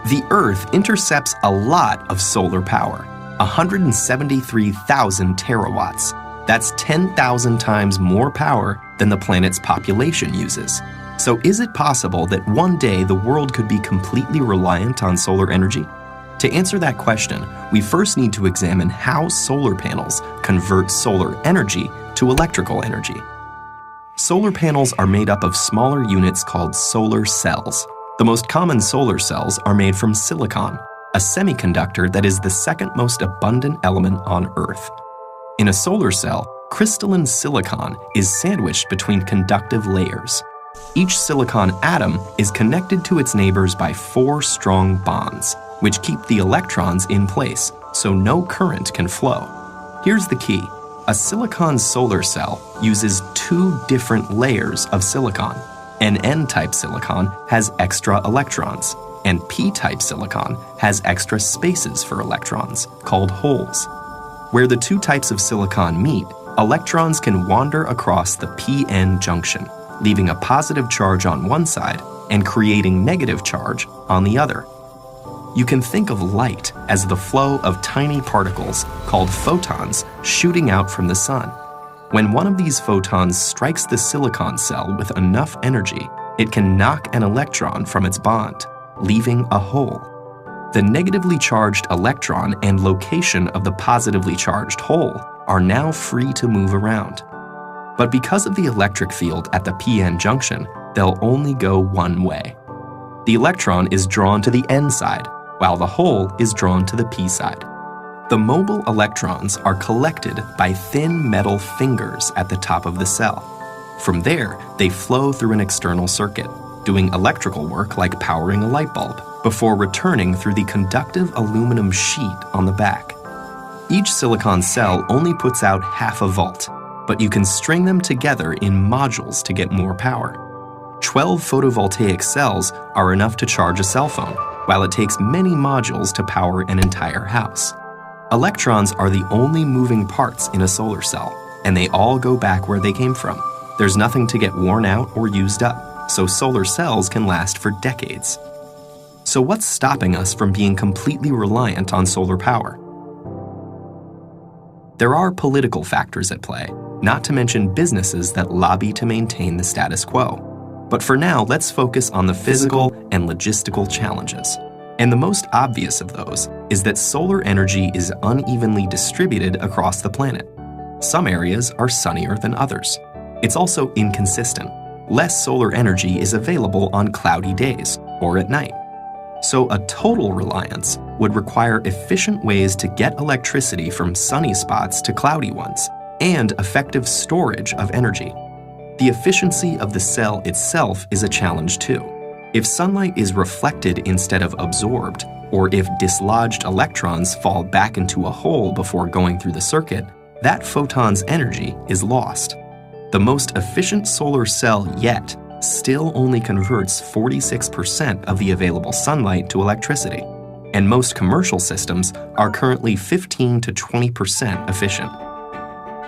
The Earth intercepts a lot of solar power, 173,000 terawatts. That's 10,000 times more power than the planet's population uses. So is it possible that one day the world could be completely reliant on solar energy? To answer that question, we first need to examine how solar panels convert solar energy to electrical energy. Solar panels are made up of smaller units called solar cells. The most common solar cells are made from silicon, a semiconductor that is the second most abundant element on Earth. In a solar cell, crystalline silicon is sandwiched between conductive layers. Each silicon atom is connected to its neighbors by 4 strong bonds, which keep the electrons in place so no current can flow. Here's the key. A silicon solar cell uses 2 different layers of silicon. An N-type silicon has extra electrons, and P-type silicon has extra spaces for electrons, called holes. Where the 2 types of silicon meet, electrons can wander across the p-n junction, leaving a positive charge on one side and creating negative charge on the other. You can think of light as the flow of tiny particles called photons shooting out from the sun. When one of these photons strikes the silicon cell with enough energy, it can knock an electron from its bond, leaving a hole. The negatively charged electron and location of the positively charged hole are now free to move around. But because of the electric field at the p-n junction, they'll only go one way. The electron is drawn to the N side, while the hole is drawn to the P side. The mobile electrons are collected by thin metal fingers at the top of the cell. From there, they flow through an external circuit, doing electrical work like powering a light bulb, before returning through the conductive aluminum sheet on the back. Each silicon cell only puts out half a volt, but you can string them together in modules to get more power. 12 photovoltaic cells are enough to charge a cell phone, while it takes many modules to power an entire house. Electrons are the only moving parts in a solar cell, and they all go back where they came from. There's nothing to get worn out or used up, so solar cells can last for decades. So what's stopping us from being completely reliant on solar power? There are political factors at play, not to mention businesses that lobby to maintain the status quo. But for now, let's focus on the physical and logistical challenges. And the most obvious of those is that solar energy is unevenly distributed across the planet. Some areas are sunnier than others. It's also inconsistent. Less solar energy is available on cloudy days or at night. So a total reliance would require efficient ways to get electricity from sunny spots to cloudy ones, and effective storage of energy. The efficiency of the cell itself is a challenge too. If sunlight is reflected instead of absorbed, or if dislodged electrons fall back into a hole before going through the circuit, that photon's energy is lost. The most efficient solar cell yet still only converts 46% of the available sunlight to electricity, and most commercial systems are currently 15 to 20% efficient.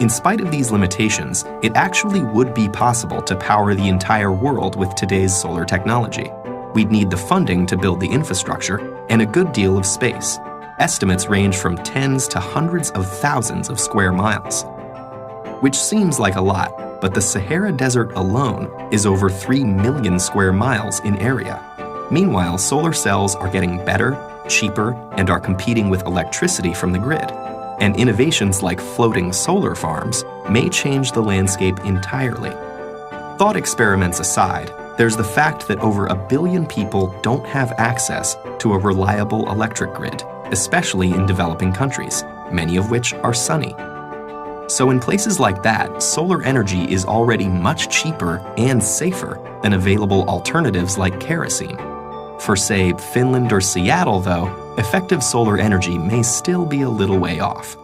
In spite of these limitations, it actually would be possible to power the entire world with today's solar technology. We'd need the funding to build the infrastructure and a good deal of space. Estimates range from tens to hundreds of thousands of square miles. Which seems like a lot, but the Sahara Desert alone is over 3 million square miles in area. Meanwhile, solar cells are getting better, cheaper, and are competing with electricity from the grid. And innovations like floating solar farms may change the landscape entirely. Thought experiments aside, there's the fact that over 1 billion people don't have access to a reliable electric grid, especially in developing countries, many of which are sunny. So in places like that, solar energy is already much cheaper and safer than available alternatives like kerosene. For, say, Finland or Seattle, though, effective solar energy may still be a little way off.